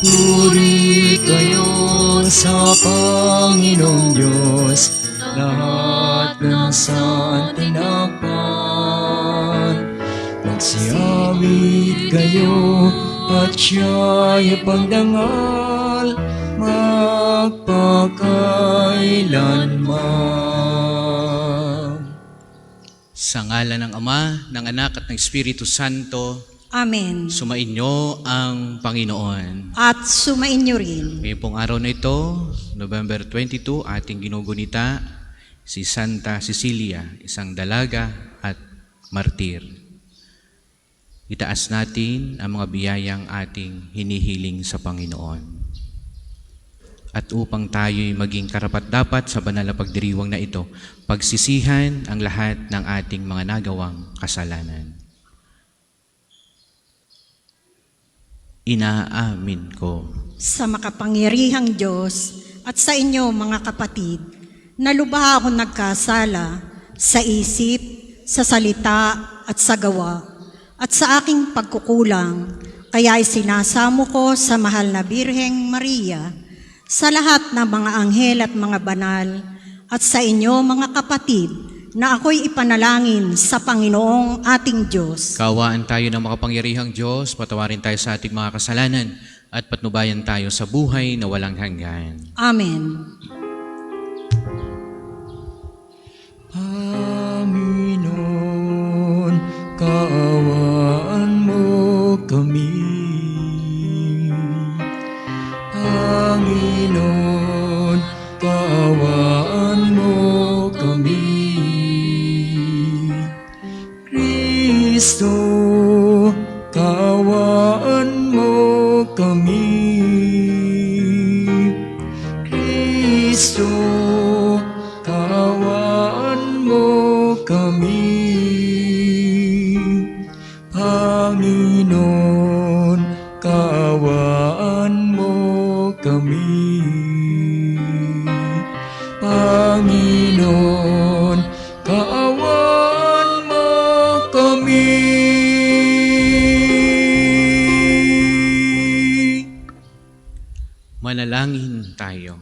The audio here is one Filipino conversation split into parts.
Puri kayo sa Panginoong Diyos, lahat ng santinakpan. Magsiawit kayo at siya'y pagdangal magpakailanman. Sa ngalan ng Ama, ng Anak at ng Espiritu Santo, Amen. sumainyo ang Panginoon. At sumainyo rin. Ngayong pong araw na ito, November 22, ating ginugunita si Santa Cecilia, isang dalaga at martir. Itaas natin ang mga biyayang ating hinihiling sa Panginoon. At upang tayo'y maging karapat-dapat sa banal na pagdiriwang na ito, pagsisihan ang lahat ng ating mga nagawang kasalanan. Inaamin ko Sa makapangyarihang Diyos at sa inyo mga kapatid, na lubha ako nagkasala sa isip, sa salita at sa gawa, at sa aking pagkukulang, kaya'y sinasamo ko sa mahal na Birheng Maria, sa lahat ng mga anghel at mga banal, at sa inyo mga kapatid, na ako'y ipanalangin sa Panginoong ating Diyos. Kaawaan tayo ng makapangyarihang Diyos, patawarin tayo sa ating mga kasalanan, at patnubayan tayo sa buhay na walang hanggan. Amen. Panginoon, kaawaan mo kami. Panginoon, kaawaan mo kami. Kristo, kaawaan mo kami. Kristo, kaawaan mo kami. Panginoon, kaawaan mo kami. Panginoon, kaawaan mo kami. Manalangin tayo.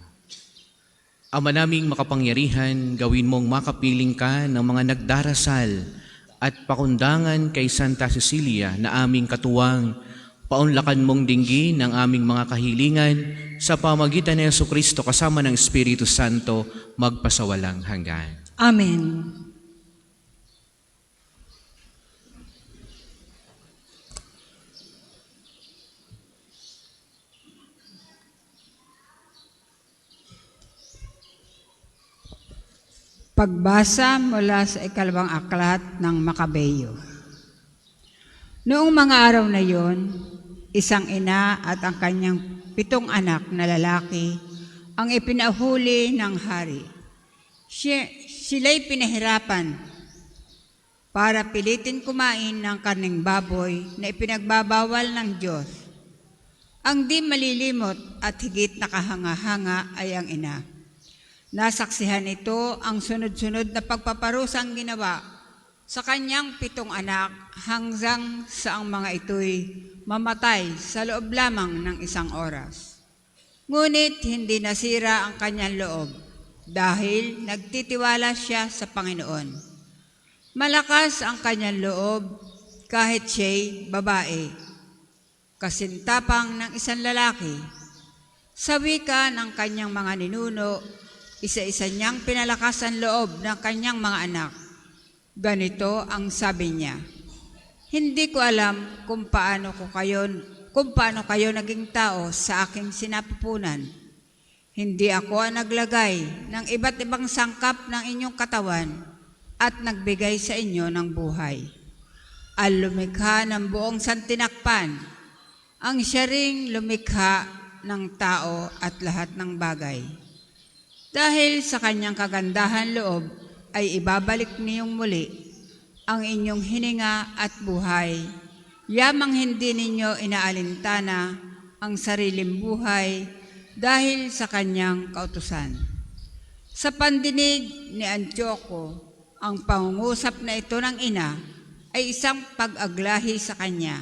Ama naming makapangyarihan, gawin mong makapiling ka ng mga nagdarasal at pakundangan kay Santa Cecilia na aming katuwang, paunlakan mong dinggin ang aming mga kahilingan sa pamagitan ni Jesucristo kasama ng Espiritu Santo magpasawalang hanggan. Amen. Pagbasa mula sa ikalawang aklat ng Makabeyo. Noong mga araw na yon, isang ina at ang kanyang 7 anak na lalaki ang ipinahuli ng hari. Sila'y pinahirapan para pilitin kumain ng karneng baboy na ipinagbabawal ng Diyos. Ang di malilimot at higit nakahanga-hanga ay ang ina. Nasaksihan ito ang sunod-sunod na pagpaparusang ginawa sa kanyang 7 anak hanggang sa ang mga ito'y mamatay sa loob lamang ng 1 oras. Ngunit hindi nasira ang kanyang loob dahil nagtitiwala siya sa Panginoon. Malakas ang kanyang loob kahit siya'y babae, kasintapang ng isang lalaki. Sa wika ng kanyang mga ninuno, isa-isa niyang pinalakas ang loob ng kanyang mga anak. Ganito ang sabi niya, "Hindi ko alam kung paano kayo naging tao sa aking sinapupunan. Hindi ako ang naglagay ng iba't ibang sangkap ng inyong katawan at nagbigay sa inyo ng buhay. Ang lumikha ng buong santinakpan, ang siya ring lumikha ng tao at lahat ng bagay. Dahil sa kanyang kagandahan loob ay ibabalik niyong muli ang inyong hininga at buhay, yamang hindi ninyo inaalintana ang sariling buhay dahil sa kanyang kautusan." Sa pandinig ni Antioco, ang pangungusap na ito ng ina ay isang pag-aglahi sa kanya.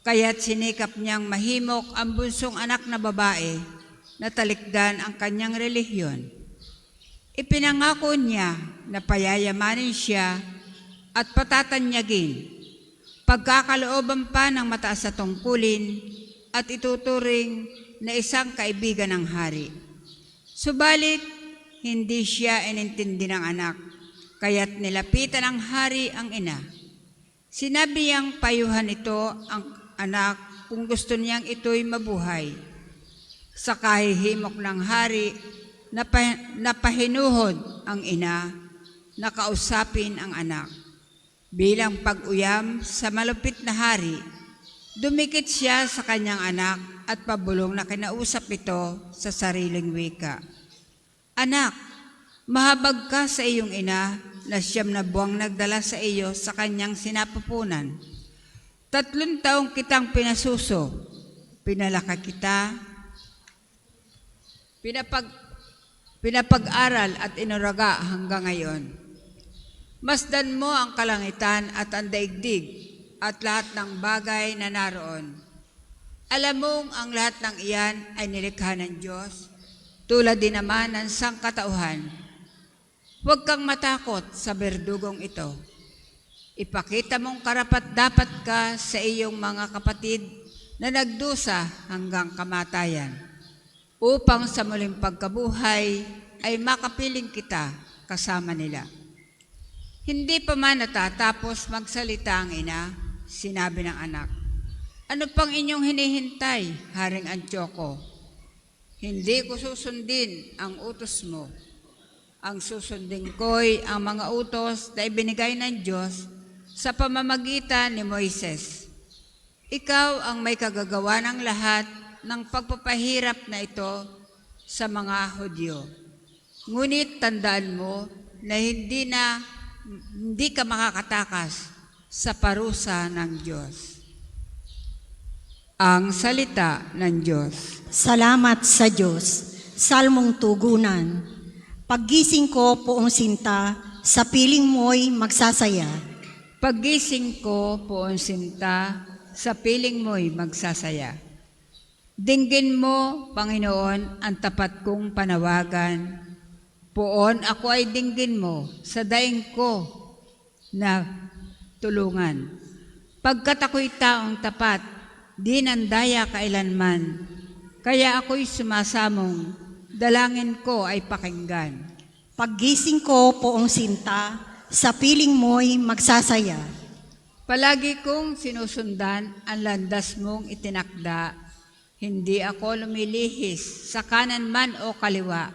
Kaya't sinikap niyang mahimok ang bunsong anak na babae na talikdan ang kanyang relihiyon. Ipinangako niya na payayamanin siya at patatanyagin, pagkakalooban pa ng mataas na tungkulin at ituturing na isang kaibigan ng hari. Subalit, hindi siya inintindi ng anak, kaya't nilapitan ng hari ang ina. Sinabi niyang payuhan ito ang anak kung gusto niyang ito'y mabuhay. Sa kahihimok ng hari, napahinuhod ang ina na kausapin ang anak. Bilang pag-uyam sa malupit na hari, dumikit siya sa kanyang anak at pabulong na kinausap ito sa sariling wika. Anak, mahabag ka sa iyong ina na 9 na buwang nagdala sa iyo sa kanyang sinapupunan. 3 taong kitang pinasuso, pinalaki kita, pinapag-aral at inuraga hanggang ngayon. Masdan mo ang kalangitan at ang daigdig at lahat ng bagay na naroon. Alam mong ang lahat ng iyan ay nilikha ng Diyos, tulad din naman ng sangkatauhan. Huwag kang matakot sa berdugong ito. Ipakita mong karapat-dapat ka sa iyong mga kapatid na nagdusa hanggang kamatayan, upang sa muling pagkabuhay ay makapiling kita kasama nila. Hindi pa man natatapos magsalita ang ina, sinabi ng anak, ano pang inyong hinihintay, Haring Antioco? Hindi ko susundin ang utos mo. Ang susundin ko'y ang mga utos na ibinigay ng Diyos sa pamamagitan ni Moises. Ikaw ang may kagagawa ng lahat ng pagpapahirap na ito sa mga Hudyo. Ngunit tandaan mo na hindi ka makakatakas sa parusa ng Diyos. Ang salita ng Diyos. Salamat sa Diyos. Salmong tugunan. Paggising ko poong sinta, sa piling mo'y magsasaya. Paggising ko poong sinta, sa piling mo'y magsasaya. Dinggin mo, Panginoon, ang tapat kong panawagan. Poon ako ay dinggin mo sa daing ko na tulungan. Pagkat ako'y taong tapat, di nandaya kailanman. Kaya ako'y sumasamong, dalangin ko ay pakinggan. Paggising ko poong sinta, sa piling mo'y magsasaya. Palagi kong sinusundan ang landas mong itinakda. Hindi ako lumilihis sa kanan man o kaliwa.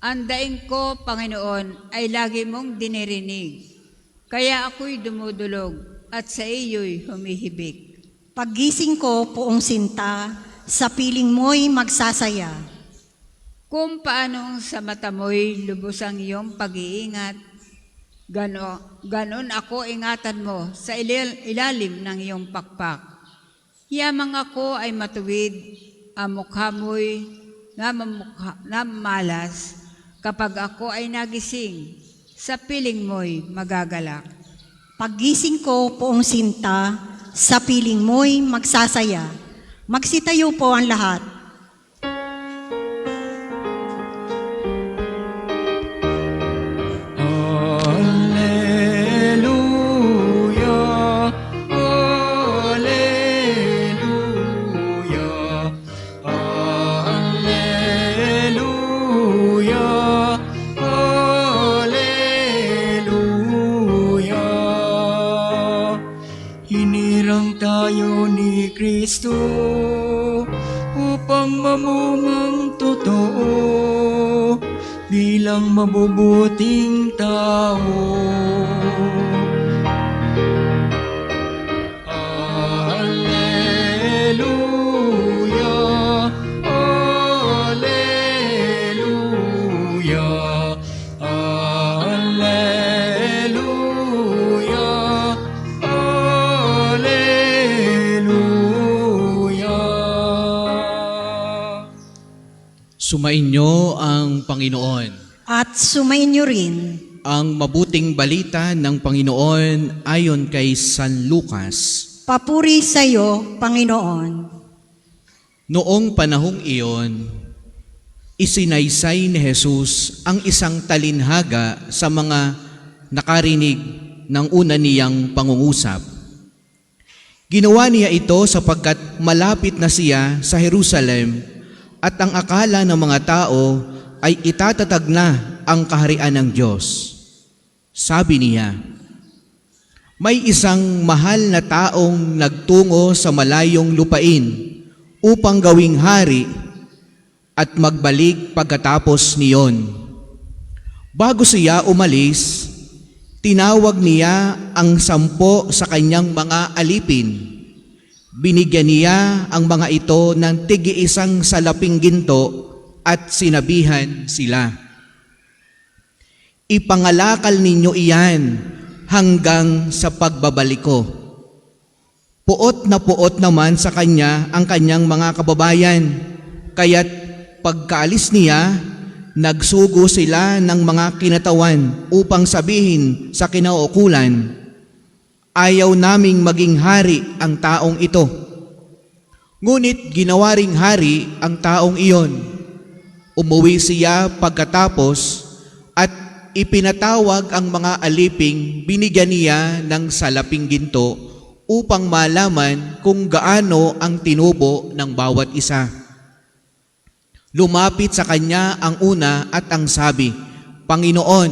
Ang daing ko, Panginoon, ay lagi mong dinirinig. Kaya ako'y dumudulog at sa iyo'y humihibik. Paggising ko poong sinta, sa piling mo'y magsasaya. Kung paanong sa mata mo'y lubos ang iyong pag-iingat, ganon ako ingatan mo sa ilalim ng iyong pakpak. Yamang ako ay matuwid, ang mukha mo'y namamalas. Kapag ako ay nagising, sa piling mo'y magagalak. Paggising ko poong sinta, sa piling mo'y magsasaya. Magsitayo po ang lahat. Alleluia, alleluia, alleluia, alleluia. Hinirang tayo ni Kristo upang mamungang totoo bilang mabubuting tao. Alleluia, alleluia, alleluia, alleluia. Sumainyo ang Panginoon. At sumainyo rin. Ang mabuting balita ng Panginoon ayon kay San Lucas. Papuri sa iyo, Panginoon. Noong panahong iyon, isinaysay ni Jesus ang isang talinhaga sa mga nakarinig ng una niyang pangungusap. Ginawa niya ito sapagkat malapit na siya sa Jerusalem at ang akala ng mga tao ay itatatag na ang kaharian ng Diyos. Sabi niya, may isang mahal na taong nagtungo sa malayong lupain upang gawing hari at magbalik pagkatapos niyon. Bago siya umalis, tinawag niya ang 10 sa kanyang mga alipin. Binigyan niya ang mga ito ng tig-iisang salaping ginto at sinabihan sila, ipangalakal ninyo iyan hanggang sa pagbabalik ko. Puot na puot naman sa kanya ang kanyang mga kababayan, kaya't pagkaalis niya, nagsugo sila ng mga kinatawan upang sabihin sa kinauukulan, ayaw naming maging hari ang taong ito. Ngunit ginawa ring hari ang taong iyon. Umuwi siya pagkatapos at ipinatawag ang mga aliping binigyan niya ng salaping ginto upang malaman kung gaano ang tinubo ng bawat isa. Lumapit sa kanya ang una at ang sabi, Panginoon,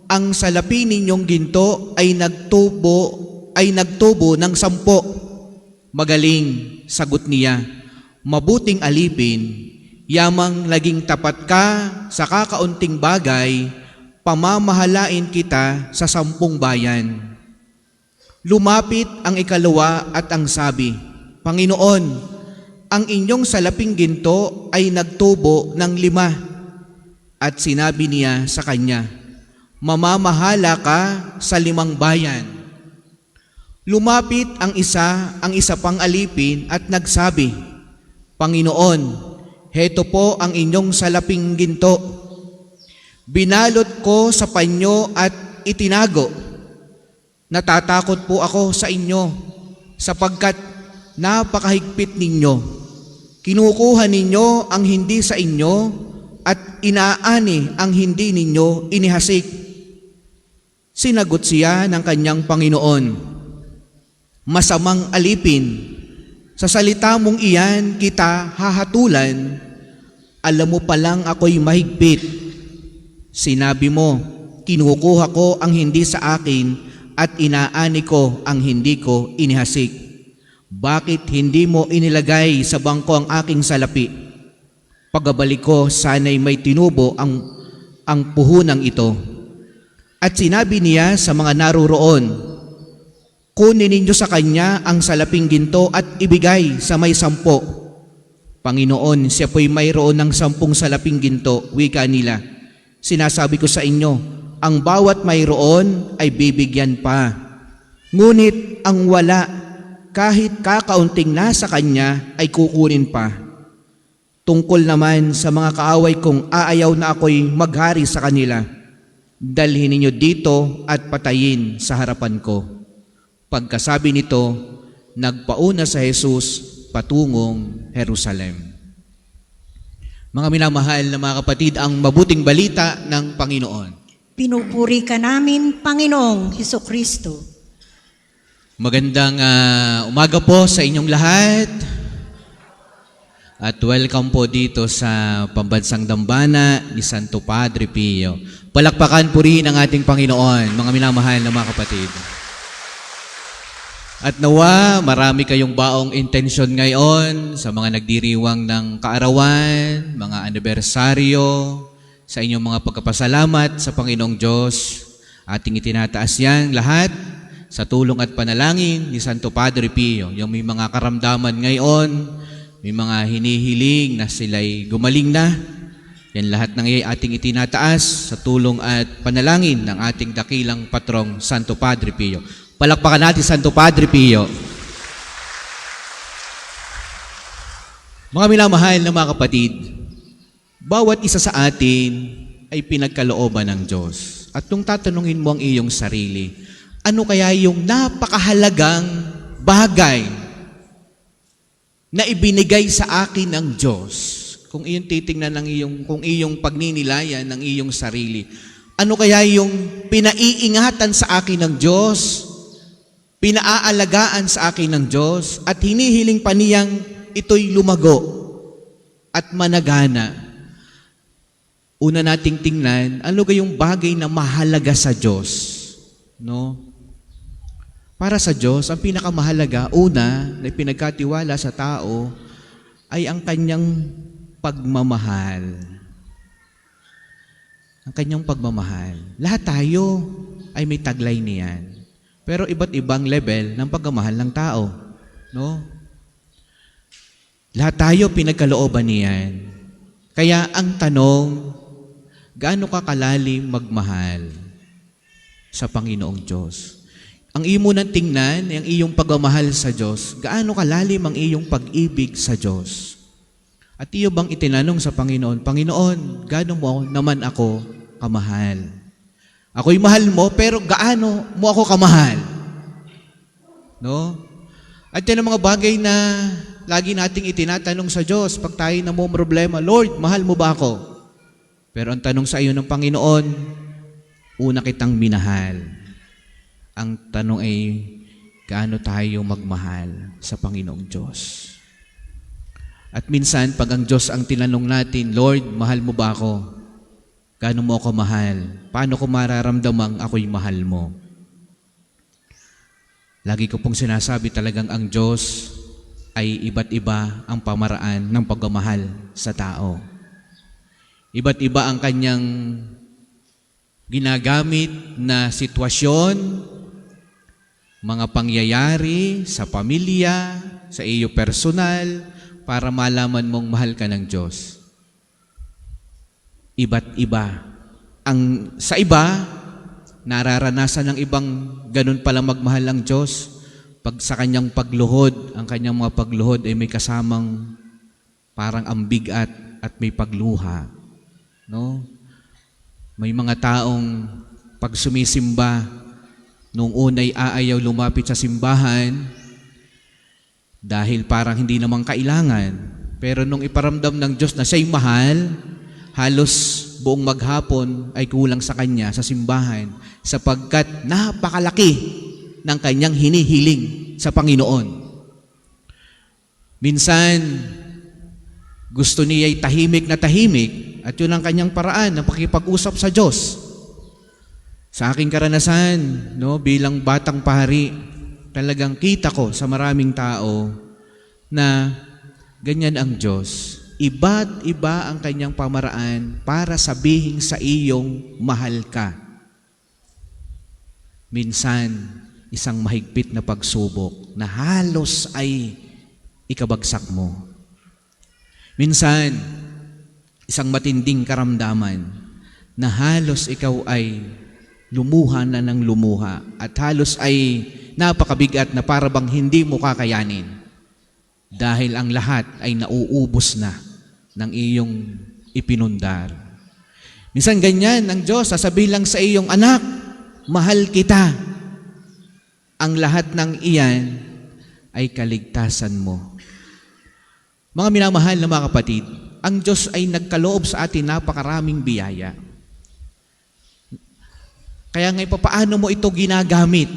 ang salapi ninyong ginto ay nagtubo ng 10. Magaling, sagot niya, mabuting alipin, yamang naging tapat ka sa kakaunting bagay, pamamahalain kita sa 10 bayan. Lumapit ang ikalawa at ang sabi, Panginoon, ang inyong salaping ginto ay nagtubo ng 5. At sinabi niya sa kanya, mamamahala ka sa 5 bayan. Lumapit ang isa pang alipin at nagsabi, Panginoon, heto po ang inyong salaping ginto. Binalot ko sa panyo at itinago. Natatakot po ako sa inyo sapagkat napakahigpit ninyo. Kinukuha ninyo ang hindi sa inyo at inaani ang hindi ninyo inihasik. Sinagot siya ng kanyang Panginoon, masamang alipin, sa salita mong iyan kita hahatulan, alam mo palang ako'y mahigpit. Sinabi mo, kinukuha ko ang hindi sa akin at inaani ko ang hindi ko inihasik. Bakit hindi mo inilagay sa bangko ang aking salapi? Pagbabalik ko, sana'y may tinubo ang puhunang ito. At sinabi niya sa mga naroroon, kunin ninyo sa kanya ang salaping ginto at ibigay sa may 10. Panginoon, siya po'y mayroon ng 10 salaping ginto, wika nila. Sinasabi ko sa inyo, ang bawat mayroon ay bibigyan pa. Ngunit ang wala, kahit kakaunting nasa kanya ay kukunin pa. Tungkol naman sa mga kaaway kong aayaw na ako'y maghari sa kanila, dalhin ninyo dito at patayin sa harapan ko. Pagkasabi nito, nagpauna sa Jesus patungong Jerusalem. Mga minamahal na mga kapatid, ang mabuting balita ng Panginoon. Pinupuri ka namin, Panginoong Hesukristo. Magandang umaga po sa inyong lahat. At welcome po dito sa Pambansang Dambana ni Santo Padre Pio. Palakpakan po rin ang ating Panginoon, mga minamahal na mga kapatid. At nawa, marami kayong baong intensyon ngayon sa mga nagdiriwang ng kaarawan, mga anibersaryo, sa inyong mga pagkapasalamat sa Panginoong Diyos. Ating itinataas yan lahat sa tulong at panalangin ni Santo Padre Pio. Yung may mga karamdaman ngayon, may mga hinihiling na sila'y gumaling na. Yan lahat ng ating itinataas sa tulong at panalangin ng ating dakilang patrong Santo Padre Pio. Palakpakan natin Santo Padre Pio. Mga minamahal na mga kapatid, bawat isa sa atin ay pinagkalooban ng Diyos. At kung tatanungin mo ang iyong sarili, ano kaya yung napakahalagang bagay na ibinigay sa akin ng Diyos, kung iyong titingnan kung iyong pagninilayan ng iyong sarili, ano kaya yung pinaiingatan sa akin ng Diyos, pinaaalagaan sa akin ng Diyos, at hinihiling pa niyang ito'y lumago at managana? Una nating tingnan, ano kayong bagay na mahalaga sa Diyos? No? Para sa Diyos, ang pinakamahalaga, una, na pinagkatiwala sa tao, ay ang kanyang pagmamahal. Ang kanyang pagmamahal. Lahat tayo ay may taglay niyan. Pero iba't ibang level ng pagmamahal ng tao. No? Lahat tayo pinagkalooban niyan. Kaya ang tanong, gaano ka kalalim magmahal sa Panginoong Diyos? Ang iyo munang tingnan, ang iyong pagmamahal sa Diyos, gaano kalalim ang iyong pag-ibig sa Diyos? At iyo bang itinanong sa Panginoon, Panginoon, gaano mo naman ako kamahal? Ako'y mahal mo, pero gaano mo ako kamahal? No? At yan ang mga bagay na lagi nating itinatanong sa Diyos pag tayo na mo problema, Lord, mahal mo ba ako? Pero ang tanong sa iyo ng Panginoon, una kitang minahal. Ang tanong ay, gaano tayo magmahal sa Panginoong Diyos? At minsan, pag ang Diyos ang tinanong natin, Lord, mahal mo ba ako? Gaano mo ako mahal? Paano ko mararamdamang ako'y mahal mo? Lagi ko pong sinasabi talagang ang Diyos ay iba't iba ang pamaraan ng pagmamahal sa tao. Iba't iba ang kanyang ginagamit na sitwasyon, mga pangyayari sa pamilya, sa iyo personal, para malaman mong mahal ka ng Diyos. Iba't iba. Sa iba, nararanasan ng ibang ganun pala magmahal ng Diyos. Pag sa kanyang pagluhod, ang kanyang mga pagluhod ay may kasamang parang ambigat at may pagluha. No? May mga taong pag sumisimba, nung unay aayaw lumapit sa simbahan dahil parang hindi naman kailangan. Pero nung iparamdam ng Diyos na siya'y mahal, halos buong maghapon ay kulang sa kanya sa simbahan sapagkat napakalaki ng kanyang hinihiling sa Panginoon. Minsan, gusto niya'y tahimik na tahimik at yun ang kanyang paraan ng pakipag-usap sa Diyos. Sa aking karanasan, no, bilang batang pari, talagang kita ko sa maraming tao na ganyan ang Diyos. Iba't iba ang kanyang pamaraan para sabihin sa iyong mahal ka. Minsan, isang mahigpit na pagsubok na halos ay ikabagsak mo. Minsan, isang matinding karamdaman na halos ikaw ay lumuha na ng lumuha at halos ay napakabigat na para bang hindi mo kakayanin dahil ang lahat ay nauubos na ng iyong ipinundar. Minsan ganyan ang Diyos, sasabihin lang sa iyong anak, mahal kita. Ang lahat ng iyan ay kaligtasan mo. Mga minamahal na mga kapatid, ang Diyos ay nagkaloob sa atin napakaraming biyaya. Kaya ngayon, paano mo ito ginagamit?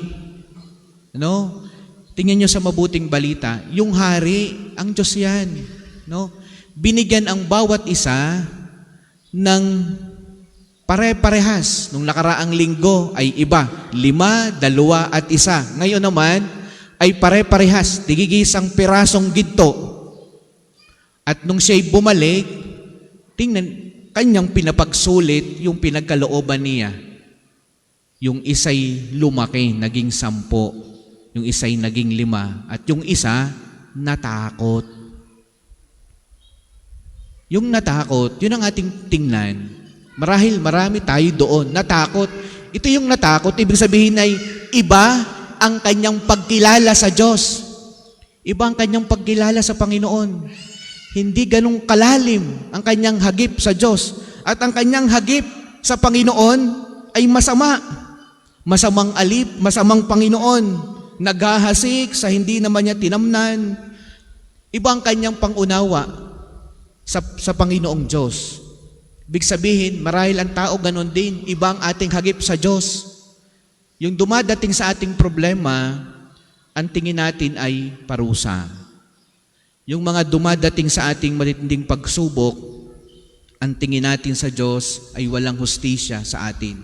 No? Tingnan nyo sa mabuting balita, yung hari, ang Diyos yan. No? Binigyan ang bawat isa ng pare-parehas. Nung nakaraang linggo ay iba, 5, 2 at 1. Ngayon naman ay pare-parehas, tigigisang pirasong ginto. At nung siya'y bumalik, tingnan, kanyang pinapagsulit yung pinagkalooban niya. Yung isa'y lumaki, naging 10. Yung isa'y naging 5. At yung isa, natakot. Yung natakot, yun ang ating tingnan. Marahil marami tayo doon, natakot. Ito yung natakot, ibig sabihin ay iba ang kanyang pagkilala sa Diyos. Iba ang kanyang pagkilala sa Panginoon. Hindi ganong kalalim ang kanyang hagip sa Diyos. At ang kanyang hagip sa Panginoon ay masama. Masamang alip, masamang Panginoon. naghahasik sa hindi naman niya tinamnan. Iba ang kanyang pangunawa sa Panginoong Diyos. Ibig sabihin, marahil ang tao ganon din, iba ang ating hagip sa Diyos. Yung dumadating sa ating problema, ang tingin natin ay parusa. Yung mga dumadating sa ating matinding pagsubok, ang tingin natin sa Diyos ay walang hustisya sa atin.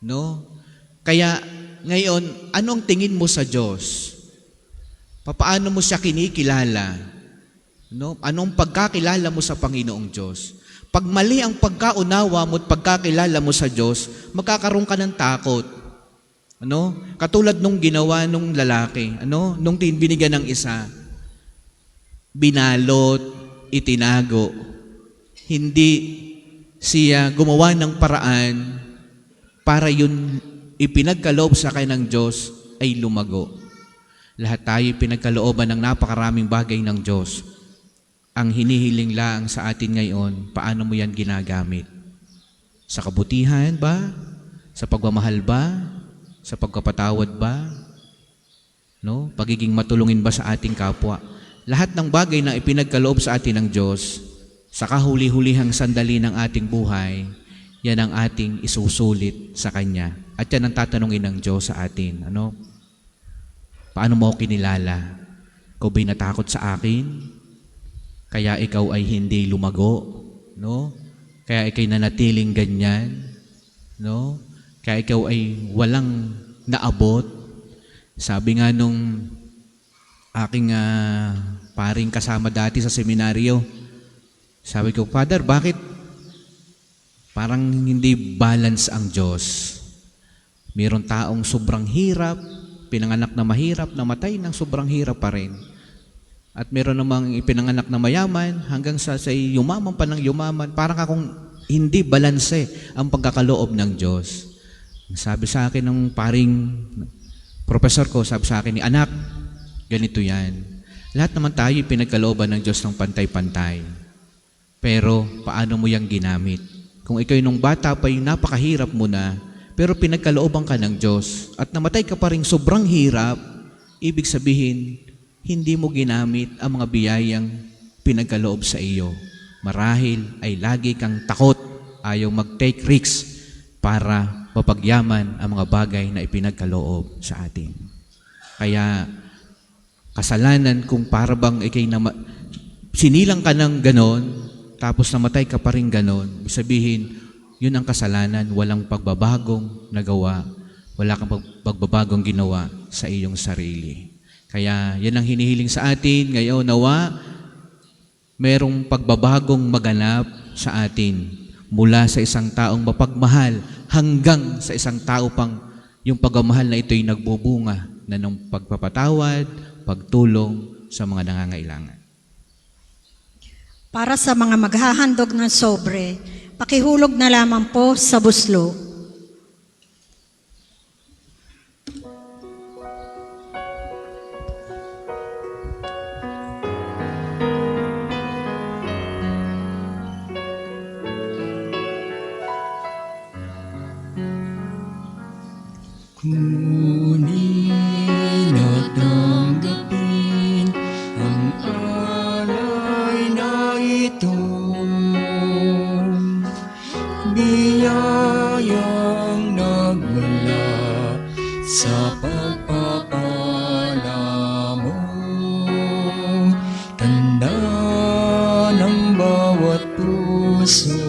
No? Kaya ngayon, anong tingin mo sa Diyos? Paano mo siya kinikilala? No? Anong pagkakilala mo sa Panginoong Diyos? Pag mali ang pagkaunawa mo at pagkakilala mo sa Diyos, magkakaroon ka ng takot. Ano? Katulad nung ginawa nung lalaki, ano? Nung binigyan ng isa, binalot, itinago. Hindi siya gumawa ng paraan para yun ipinagkaloob sa kanya ng Diyos ay lumago. Lahat tayo pinagkalooban ng napakaraming bagay ng Diyos. Ang hinihiling lang sa atin ngayon, paano mo yan ginagamit? Sa kabutihan ba? Sa pagmamahal ba? Sa pagkapatawad ba? No? Pagiging matulungin ba sa ating kapwa? Lahat ng bagay na ipinagkaloob sa atin ng Diyos, sa kahuli-hulihang sandali ng ating buhay, yan ang ating isusulit sa Kanya. At yan ang tatanungin ng Diyos sa atin. Ano? Paano mo ako kinilala? Ikaw ba'y natakot sa akin? Kaya ikaw ay hindi lumago? No? Kaya ikaw'y nanatiling ganyan? No? Kaya ikaw ay walang naabot? Sabi nga nung aking paring kasama dati sa seminaryo, sabi ko, Father, bakit parang hindi balance ang Diyos? Mayroon taong sobrang hirap, pinanganak na mahirap, namatay ng sobrang hirap pa rin. At meron namang ipinanganak na mayaman, hanggang sa yumaman pa ng yumaman, parang akong hindi balanse ang pagkakaloob ng Diyos. Sabi sa akin ng paring professor ko, sabi sa akin, anak, ganito yan. Lahat naman tayo pinagkalooban ng Diyos ng pantay-pantay. Pero paano mo yang ginamit? Kung ikaw nung bata pa yung napakahirap mo na, pero pinagkalooban ka ng Diyos at namatay ka pa rin sobrang hirap, ibig sabihin, hindi mo ginamit ang mga biyayang pinagkaloob sa iyo. Marahil ay lagi kang takot, ayaw mag-take risks para mapagyaman ang mga bagay na ipinagkaloob sa atin. Kaya, kasalanan kung para bang sinilang ka ng ganon, tapos namatay ka pa rin ganon, sabihin, yun ang kasalanan, walang pagbabagong nagawa, wala kang pagbabagong ginawa sa iyong sarili. Kaya yan ang hinihiling sa atin ngayon, nawa merong pagbabagong maganap sa atin mula sa isang taong mapagmahal hanggang sa isang tao pang yung pagmamahal na ito'y nagbubunga na ng pagpapatawad, pagtulong sa mga nangangailangan. Para sa mga maghahandog ng sobre, pakihulog na lamang po sa buslo. Kunin at tanggapin ang alay na ito, biyayang nagmula sa pagpapala mo. Tanda ng bawat puso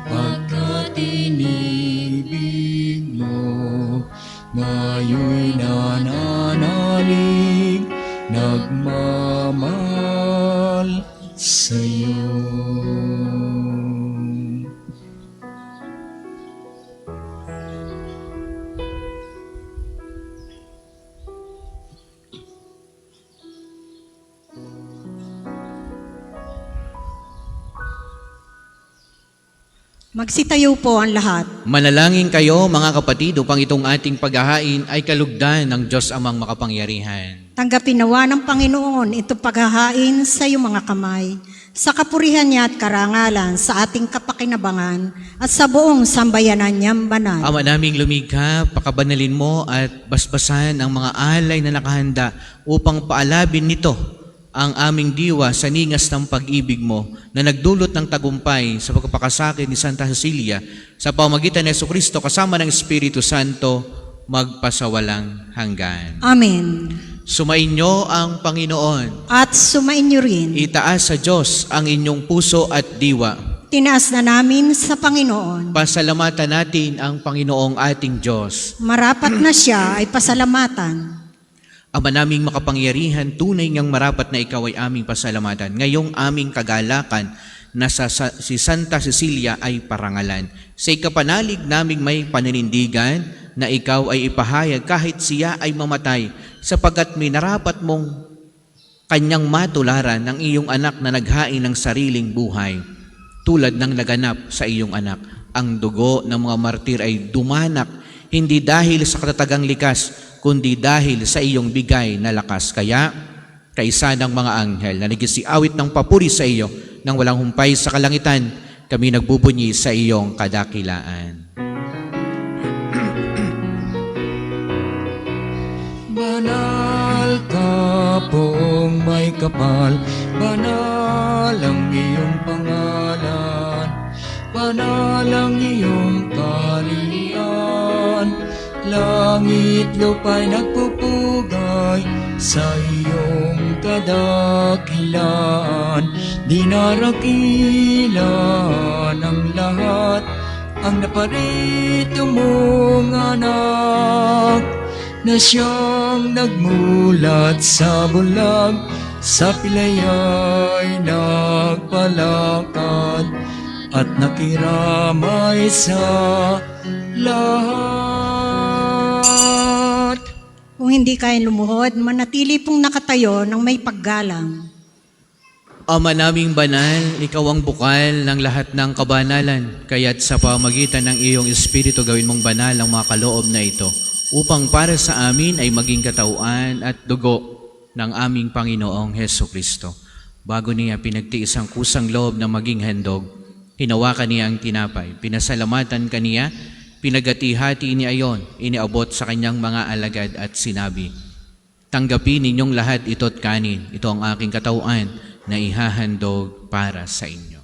pagkat inibig mo, ngayon'y nananalig, nagmamahal sa'yo. Magsitayo po ang lahat. Manalangin kayo mga kapatid upang itong ating paghahain ay kalugdan ng Diyos amang makapangyarihan. Tanggapin nawa ng Panginoon ito paghahain sa iyong mga kamay. sa kapurihan niya at karangalan sa ating kapakinabangan at sa buong sambayanan niyang banal. Ama naming lumikha, pakabanalin mo at basbasan ang mga alay na nakahanda upang paalabin nito ang aming diwa sa ningas ng pag-ibig mo na nagdulot ng tagumpay sa pagpapakasakit ni Santa Cecilia sa pamamagitan ni Jesucristo kasama ng Espiritu Santo magpasawalang hanggan. Amen. Sumainyo ang Panginoon. At sumainyo rin. Itaas sa Diyos ang inyong puso at diwa. Tinaas na namin sa Panginoon. Pasalamatan natin ang Panginoong ating Diyos. Marapat na siya ay pasalamatan. Ama naming makapangyarihan, tunay ngang marapat na ikaw ay aming pasalamatan. Ngayong aming kagalakan na si Santa Cecilia ay parangalan. Sa ikapanalig naming may paninindigan na ikaw ay ipahayag kahit siya ay mamatay, sapagkat minarapat mong kanyang matularan ng iyong anak na naghain ng sariling buhay. Tulad ng naganap sa iyong anak, ang dugo ng mga martir ay dumanak, hindi dahil sa katatagang likas, kundi dahil sa iyong bigay na lakas. Kaya, kaisa ng mga anghel na nagsiawit ng papuri sa iyo nang walang humpay sa kalangitan, kami nagbubunyi sa iyong kadakilaan. Banal ka pong may kapal, banal ang iyong pangalan, banal ang iyong kalinian. Langit lupa'y nagpupugay sa iyong kadakilaan. Dinarakilan ang lahat, ang naparito mong anak, na siyang nagmulat sa bulag, sa pilaya'y nagpalakad, at nakiramay sa lahat. Kung hindi kayang lumuhod, manatili pong nakatayo ng may paggalang. Ama naming banal, ikaw ang bukal ng lahat ng kabanalan, kaya't sa pamagitan ng iyong Espiritu gawin mong banal ang mga kaloob na ito, upang para sa amin ay maging katauhan at dugo ng aming Panginoong Hesukristo. Bago niya pinagtiis ang kusang loob na maging handog, hinawakan niya ang tinapay, pinasalamatan kaniya, pinagati-hati niya ayon, iniabot sa kanyang mga alagad at sinabi, "Tanggapin ninyong lahat ito't kanin, ito ang aking katauhan na ihahandog para sa inyo."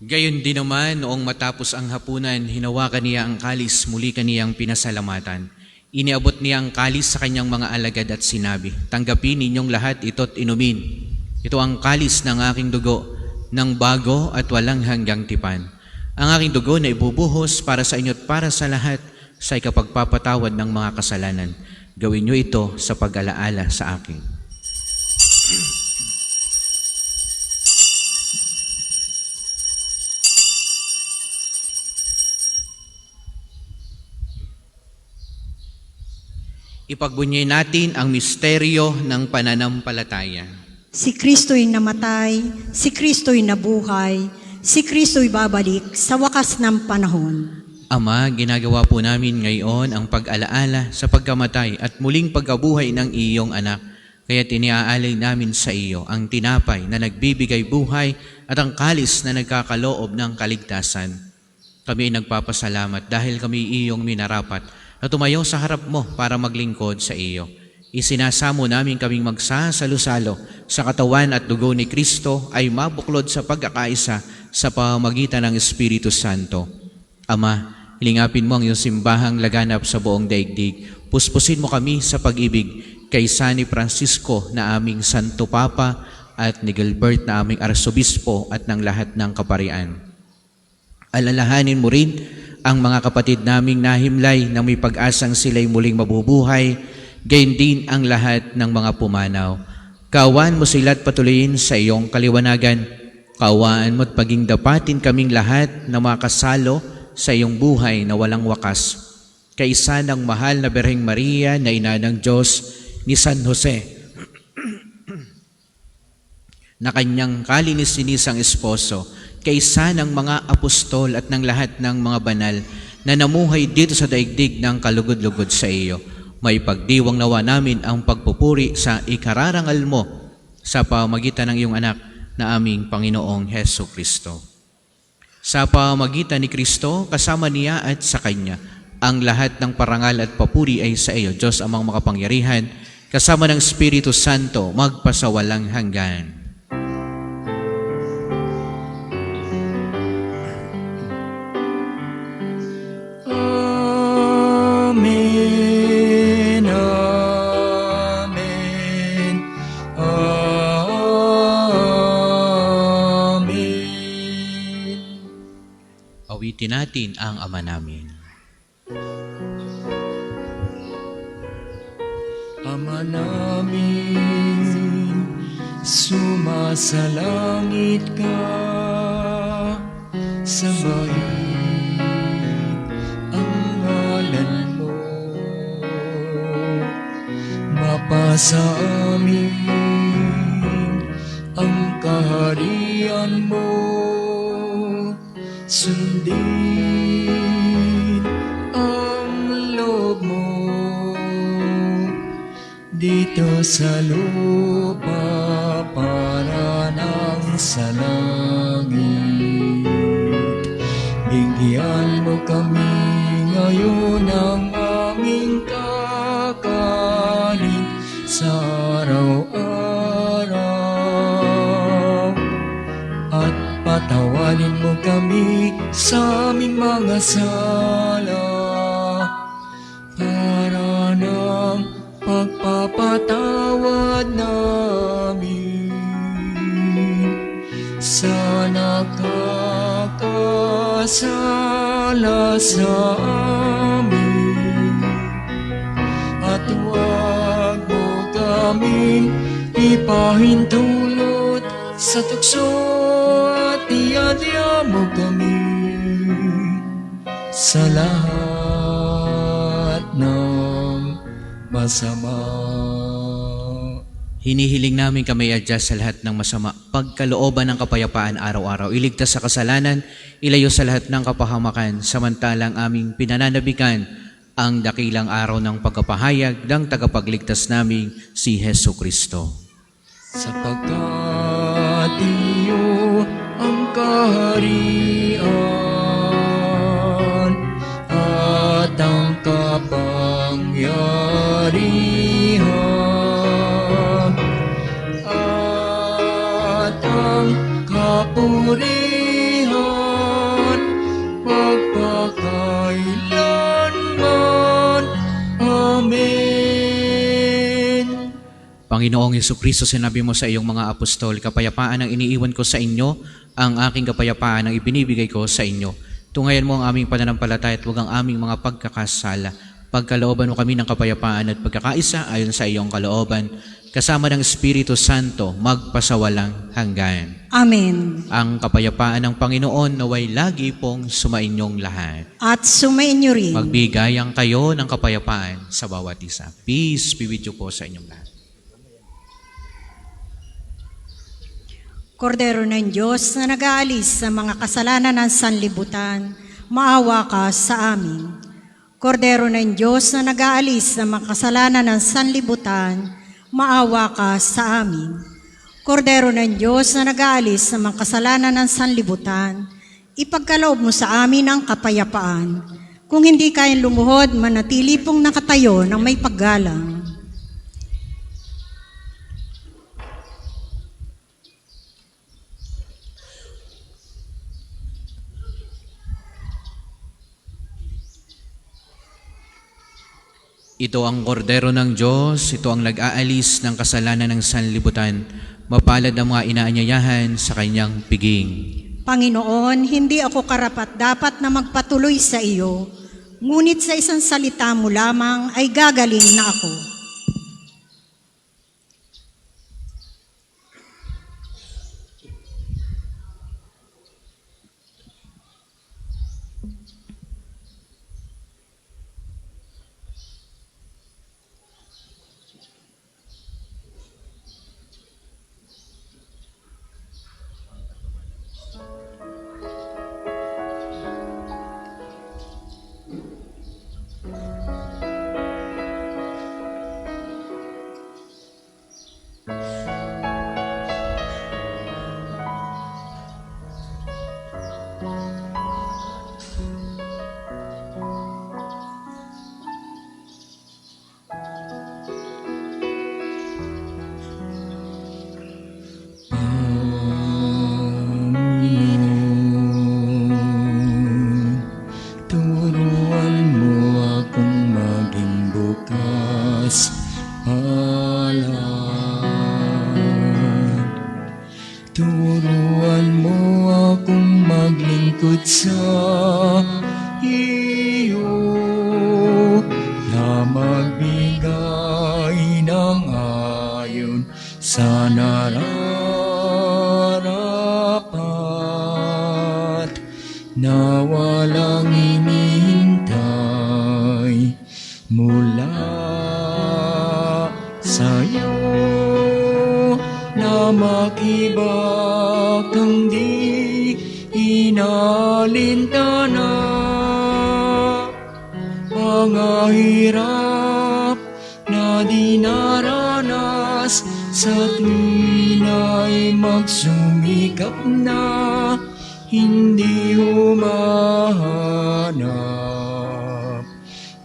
Gayon din naman, noong matapos ang hapunan, hinawakan niya ang kalis, muli kaniyang pinasalamatan. Iniabot niya ang kalis sa kanyang mga alagad at sinabi, "Tanggapin ninyong lahat ito't inumin. Ito ang kalis ng aking dugo, ng bago at walang hanggang tipan. Ang aking dugo na ibubuhos para sa inyo at para sa lahat sa ikapagpapatawad ng mga kasalanan. Gawin niyo ito sa pag-alaala sa akin." Ipagbunyi natin ang misteryo ng pananampalataya. Si Kristo'y namatay, si Kristo'y nabuhay, si Kristo'y babalik sa wakas ng panahon. Ama, ginagawa po namin ngayon ang pag-alaala sa pagkamatay at muling pagkabuhay ng iyong anak. Kaya tiniaalay namin sa iyo ang tinapay na nagbibigay buhay at ang kalis na nagkakaloob ng kaligtasan. Kami nagpapasalamat dahil kami iyong minarapat na tumayo sa harap mo para maglingkod sa iyo. Isinasamo namin kaming magsasalo-salo sa katawan at dugo ni Kristo ay mabuklod sa pagkakaisa sa pamamagitan ng Espiritu Santo. Ama, hilingapin mo ang iyong simbahang laganap sa buong daigdig. Puspusin mo kami sa pag-ibig kay San Francisco na aming Santo Papa at ni Gilbert na aming Arsobispo at ng lahat ng kaparian. Alalahanin mo rin ang mga kapatid naming nahimlay na may pag-asang sila'y muling mabubuhay, gayon din ang lahat ng mga pumanaw. Kaawaan mo sila't patuloyin sa iyong kaliwanagan. Kaawaan mo at paging dapatin kaming lahat na makasalo sa iyong buhay na walang wakas. Kaisa ng mahal na Birheng Maria na ina ng Diyos, ni San Jose, na kanyang kalinis-sinisang esposo, kaysa ng mga apostol at ng lahat ng mga banal na namuhay dito sa daigdig ng kalugod-lugod sa iyo. May pagdiwang nawa namin ang pagpupuri sa ikararangal mo sa pamagitan ng iyong anak na aming Panginoong Heso Kristo. Sa pamagitan ni Kristo, kasama niya at sa Kanya, ang lahat ng parangal at papuri ay sa iyo, Diyos amang makapangyarihan, kasama ng Espiritu Santo, magpasawalang hanggan. Amen, amen, amen. Awitin natin ang Ama namin. Ama namin, sumasalangit ka, sambahin ang ngalan mo, mapasa amin ang kaharian mo, sundin ang loob mo dito sa lupa para nang sa langit. Bigyan mo kami ngayon ng aming kakanin sa araw-araw, at patawarin mo kami sa aming mga sala para ng pagpapatawad namin sa nakakasala sa amin, at huwag mo kaming ipahintulot sa tukso, at iadya mo kami sa lahat ng masama. Hinihiling namin kami adya sa lahat ng masama, pagkalooban ng kapayapaan araw-araw, iligtas sa kasalanan, ilayo sa lahat ng kapahamakan, samantalang aming pinananabikan ang dakilang araw ng pagkapahayag ng tagapagligtas naming si Heso Kristo. Sapagkat iyo ang kaharian at ang kapangyarihan at ang kapurihan magpakailanman. Amen. Panginoong Jesucristo, sinabi mo sa iyong mga apostol, kapayapaan ang iniiwan ko sa inyo, ang aking kapayapaan ang ibinibigay ko sa inyo. Tungayan mo ang aming pananampalataya at huwag ang aming mga pagkakasala. Pagkalooban mo kami ng kapayapaan at pagkakaisa ayon sa iyong kalooban, kasama ng Espiritu Santo, magpasawalang hanggan. Amen. Ang kapayapaan ng Panginoon naway lagi pong sumainyong lahat. At sumainyo rin. Magbigayan kayo ng kapayapaan sa bawat isa. Peace be with you po sa inyong lahat. Kordero ng Diyos na nag-aalis sa mga kasalanan ng sanlibutan, maawa ka sa amin. Kordero ng Diyos na nag-aalis sa mga kasalanan ng sanlibutan, maawa ka sa amin. Kordero ng Diyos na nag-aalis sa mga kasalanan ng sanlibutan, ipagkaloob mo sa amin ang kapayapaan. Kung hindi kayang lumuhod, manatili pong nakatayo ng may paggalang. Ito ang kordero ng Diyos, ito ang nag-aalis ng kasalanan ng sanlibutan. Mapalad ang mga inaanyayahan sa kanyang piging. Panginoon, hindi ako karapat-dapat na magpatuloy sa iyo, ngunit sa isang salita mo lamang ay gagaling na ako. Turuan mo akong maglingkod sa iyo, na magbigay ng ayon sa nararapat, na walang hinihintay mula sa'yo, na makibakang di inalintana, mga hirap na dinaranas sa tuwina'y magsumikap na hindi humahanap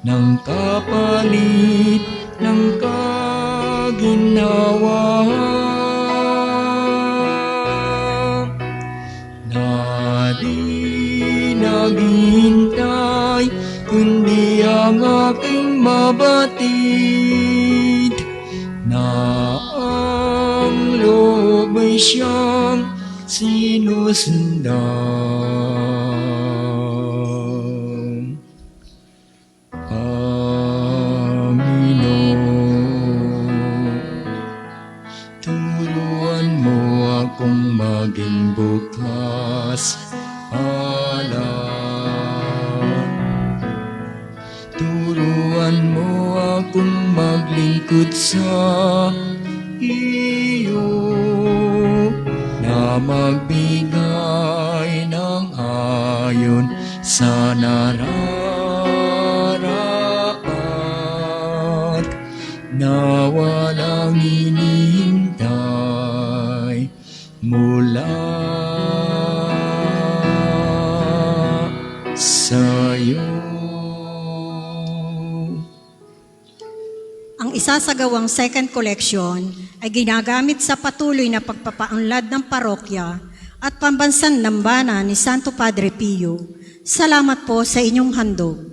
ng kapalit ng kaginhawahan, na di naghihintay kundi ang aking mabatid, na ang loob ay siyang sinusundan. Panginoon, turuan mo akong maging bukas palad. Turuan mo akong maglingkod sa iyo, na magbigay ng ayon sa nararapat, na walang hinihintay mula sa'yo. Ang isasagawang second collection ay ginagamit sa patuloy na pagpapaunlad ng parokya at pambansang dambana ni Santo Padre Pio. Salamat po sa inyong handog.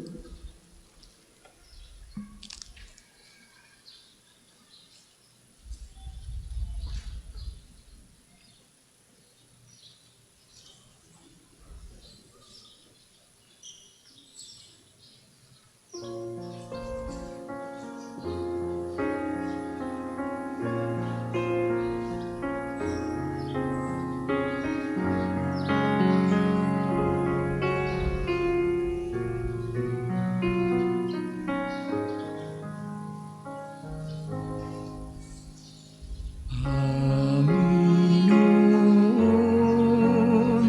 Panginoon,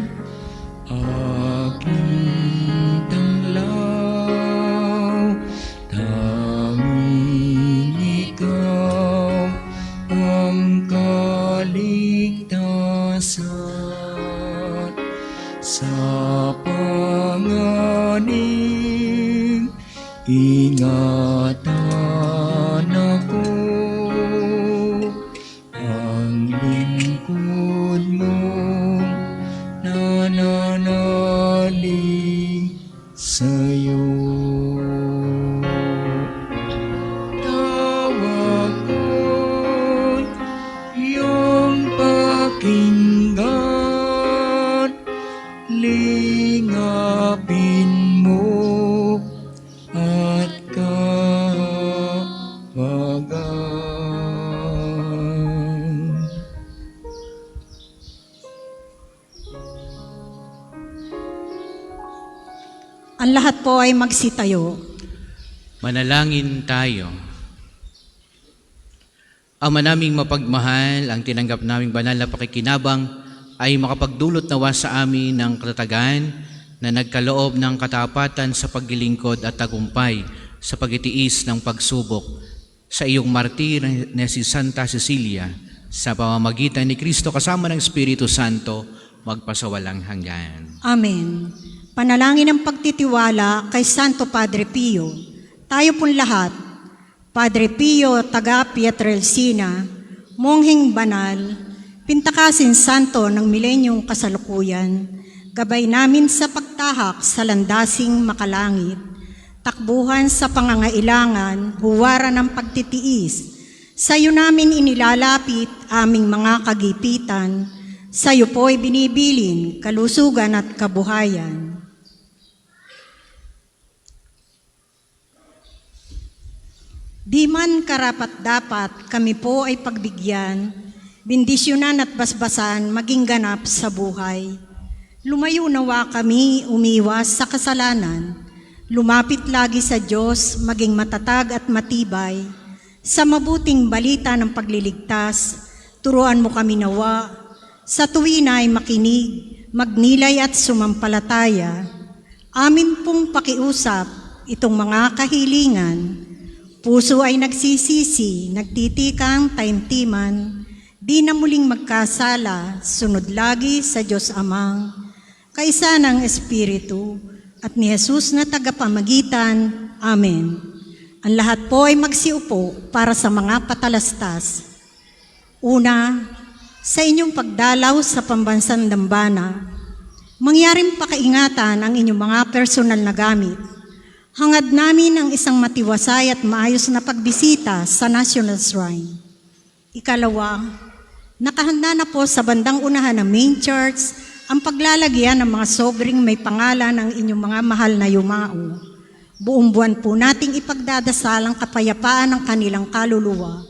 aking tanglaw, tanging ikaw ang kaligtasan. Sa panganib, ingatan ako, ang lingkod mong nananalig sa'yo. Tawag ko'y iyong pakinggan, lingapin mo at kawagan. Ang lahat po ay magsitayo. Manalangin tayo. Ama naming mapagmahal, ang tinanggap naming banal na pakikinabang ay makapagdulot nawa sa amin ng katatagan na nagkaloob ng katapatan sa paglilingkod at tagumpay sa pagitiis ng pagsubok sa iyong martir na si Santa Cecilia, sa pamamagitan ni Kristo kasama ng Espiritu Santo, magpasawalang hanggan. Amen. Panalangin ng pagtitiwala kay Santo Padre Pio. Tayo pong lahat, Padre Pio taga Pietrelcina, mongheng banal, pintakasin santo ng milenyong kasalukuyan, gabay namin sa pagtahak sa landasing makalangit, takbuhan sa pangangailangan, huwaran ng pagtitiis. Sa iyo namin inilalapit aming mga kagipitan, Sa iyo po'y binibilin kalusugan at kabuhayan. Di man karapat-dapat kami po ay pagbigyan, bendisyonan at basbasan maging ganap sa buhay. Lumayo nawa kami umiwas sa kasalanan, lumapit lagi sa Diyos maging matatag at matibay. Sa mabuting balita ng pagliligtas, turuan mo kami nawa, sa tuwin ay makinig, magnilay at sumampalataya. Amin pong pakiusap itong mga kahilingan. Puso ay nagsisisi, nagtitikang taimtiman, di na muling magkasala, sunod lagi sa Diyos Amang, kaisa ng Espiritu, at ni Jesus na tagapamagitan. Amen. Ang lahat po ay magsiupo para sa mga patalastas. Una, sa inyong pagdalaw sa pambansang dambana, mangyaring pakaingatan ang inyong mga personal na gamit. Hangad namin ang isang matiwasay at maayos na pagbisita sa National Shrine. Ikalawa, nakahanda na po sa bandang unahan ng main church ang paglalagyan ng mga sobring may pangalan ng inyong mga mahal na yumao. Buong buwan po nating ipagdadasal ang kapayapaan ng kanilang kaluluwa.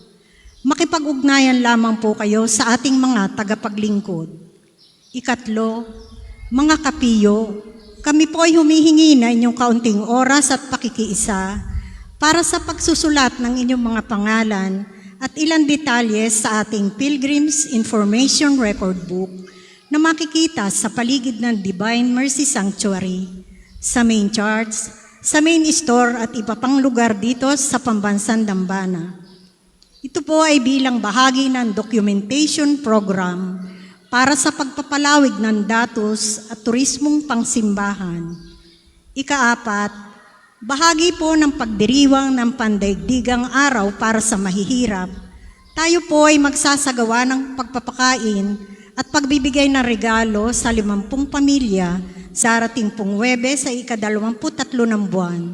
Makipag-ugnayan lamang po kayo sa ating mga tagapaglingkod. Ikatlo, mga kapiyo, kami po ay humihingi na inyong kaunting oras at pakikiisa para sa pagsusulat ng inyong mga pangalan at ilang detalye sa ating Pilgrim's Information Record Book na makikita sa paligid ng Divine Mercy Sanctuary, sa main church, sa main store at iba pang lugar dito sa pambansang Dambana. Ito po ay bilang bahagi ng documentation program para sa pagpapalawig ng datos at turismong pangsimbahan. Ikaapat, bahagi po ng pagdiriwang ng pandaigdigang araw para sa mahihirap, tayo po ay magsasagawa ng pagpapakain at pagbibigay ng regalo sa 50 pamilya sa darating pong Huwebes sa ika-23 ng buwan,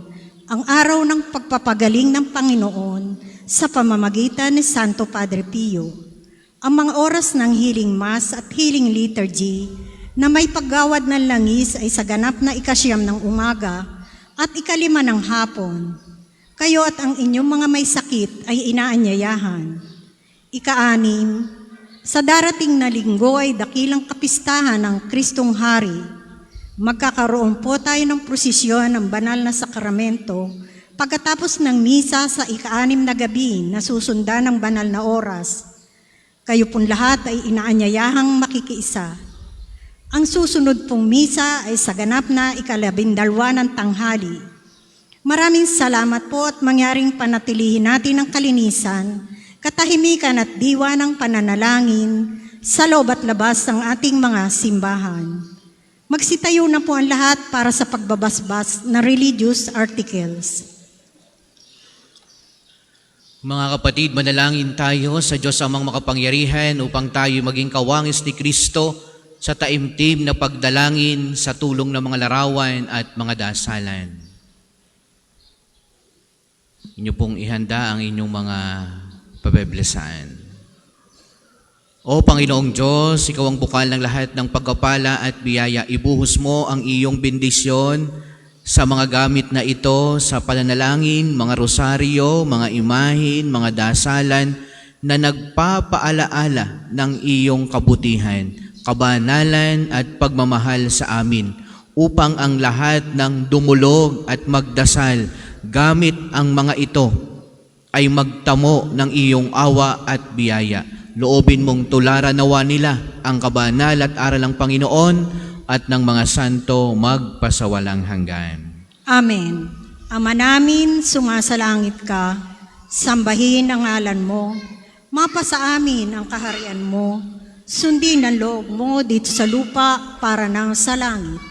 ang araw ng pagpapagaling ng Panginoon sa pamamagitan ni Santo Padre Pio. Ang mga oras ng healing mass at healing liturgy na may paggawad ng langis ay sa ganap na ika-9 ng umaga at ika-5 ng hapon. Kayo at ang inyong mga may sakit ay inaanyayahan. Ika-6, sa darating na linggo ay dakilang kapistahan ng Kristong Hari. Magkakaroon po tayo ng prosesyon ng banal na sakramento pagkatapos ng misa sa ika-6 na gabi na susundan ng banal na oras. Kayo pong lahat ay inaanyayahang makikiisa. Ang susunod pong misa ay sa ganap na ika-12 ng tanghali. Maraming salamat po at mangyaring panatilihin natin ang kalinisan, katahimikan at diwa ng pananalangin sa loob at labas ng ating mga simbahan. Magsitayo na po ang lahat para sa pagbabasbas ng religious articles. Mga kapatid, manalangin tayo sa Diyos Amang makapangyarihan upang tayo maging kawangis ni Kristo sa taimtim na pagdalangin sa tulong ng mga larawan at mga dasalan. Inyo pong ihanda ang inyong mga pabeblesan. O Panginoong Diyos, Ikaw ang bukal ng lahat ng pagkapala at biyaya. Ibuhos mo ang iyong bendisyon sa mga gamit na ito, sa pananalangin, mga rosaryo, mga imahin, mga dasalan na nagpapaalaala ng iyong kabutihan, kabanalan at pagmamahal sa amin, upang ang lahat ng dumulog at magdasal gamit ang mga ito ay magtamo ng iyong awa at biyaya. Loobin mong tularan nawa nila ang kabanal at aral ng Panginoon at ng mga santo magpasawalang hanggan. Amen. Ama namin, sumasalangit ka, sambahin ang ngalan mo, mapasa amin ang kaharian mo, sundin ang loob mo dito sa lupa para nang sa langit.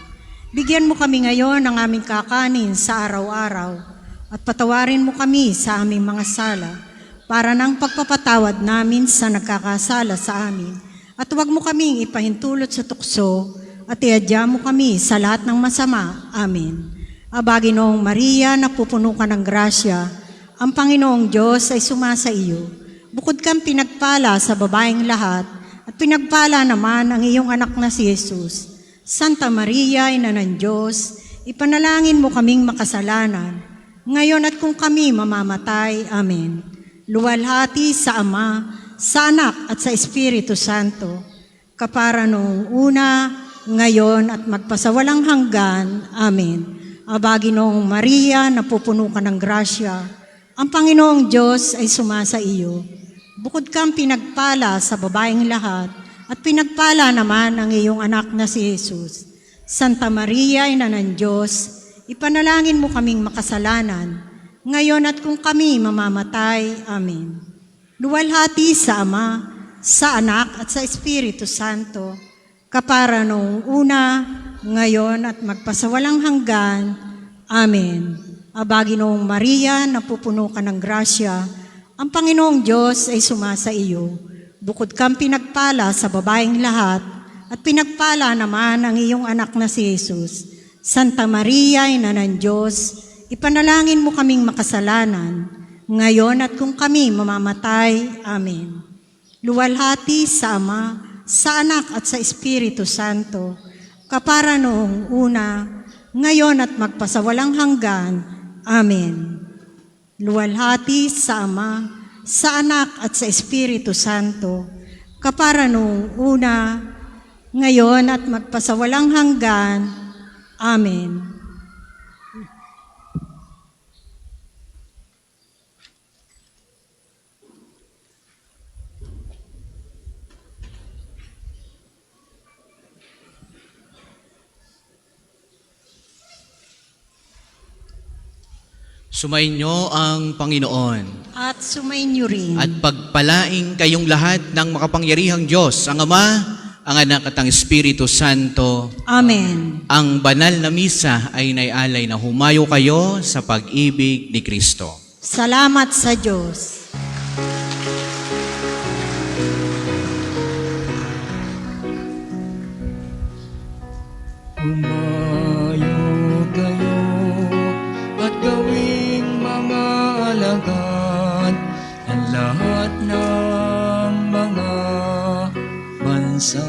Bigyan mo kami ngayon ng aming kakanin sa araw-araw at patawarin mo kami sa aming mga sala para nang pagpapatawad namin sa nagkakasala sa amin. At huwag mo kaming ipahintulot sa tukso at iadya mo kami sa lahat ng masama. Amen. Aba, Ginoong Maria, napupuno ka ng grasya, ang Panginoong Diyos ay sumasa iyo. Bukod kang pinagpala sa babaeng lahat, at pinagpala naman ang iyong anak na si Jesus. Santa Maria, Ina ng Diyos, ipanalangin mo kaming makasalanan, ngayon at kung kami mamamatay. Amen. Luwalhati sa Ama, sa Anak at sa Espiritu Santo, kapara noong una, ngayon at magpasawalang hanggan. Amen. Aba, Ginoong Maria, napupuno ka ng grasya, ang Panginoong Diyos ay sumasa iyo. Bukod kang pinagpala sa babaeng lahat, at pinagpala naman ang iyong anak na si Jesus. Santa Maria, Ina ng Diyos, ipanalangin mo kaming makasalanan, ngayon at kung kami mamamatay. Amen. Luwalhati sa Ama, sa Anak at sa Espiritu Santo, kapara noong una, ngayon at magpasawalang hanggan. Amen. Aba, Ginoong Maria, napupuno ka ng grasya, ang Panginoong Diyos ay sumasa iyo. Bukod kang pinagpala sa babaeng lahat, at pinagpala naman ang iyong anak na si Jesus. Santa Maria, Ina ng Diyos, ipanalangin mo kaming makasalanan, ngayon at kung kami mamamatay. Amen. Luwalhati sa Ama, sa Anak at sa Espiritu Santo, kapara noong una, ngayon at magpasawalang hanggan. Amen. Luwalhati sa Ama, sa Anak at sa Espiritu Santo, kapara noong una, ngayon at magpasawalang hanggan. Amen. Sumainyo ang Panginoon At sumainyo rin. at pagpalaing kayong lahat ng makapangyarihang Diyos, ang Ama, ang Anak at ang Espiritu Santo. Amen. Ang banal na misa ay naialay na humayo kayo sa pag-ibig ni Kristo. Salamat sa Diyos. Humayo kayo at gawing mga alagad ang lahat ng mga bansa.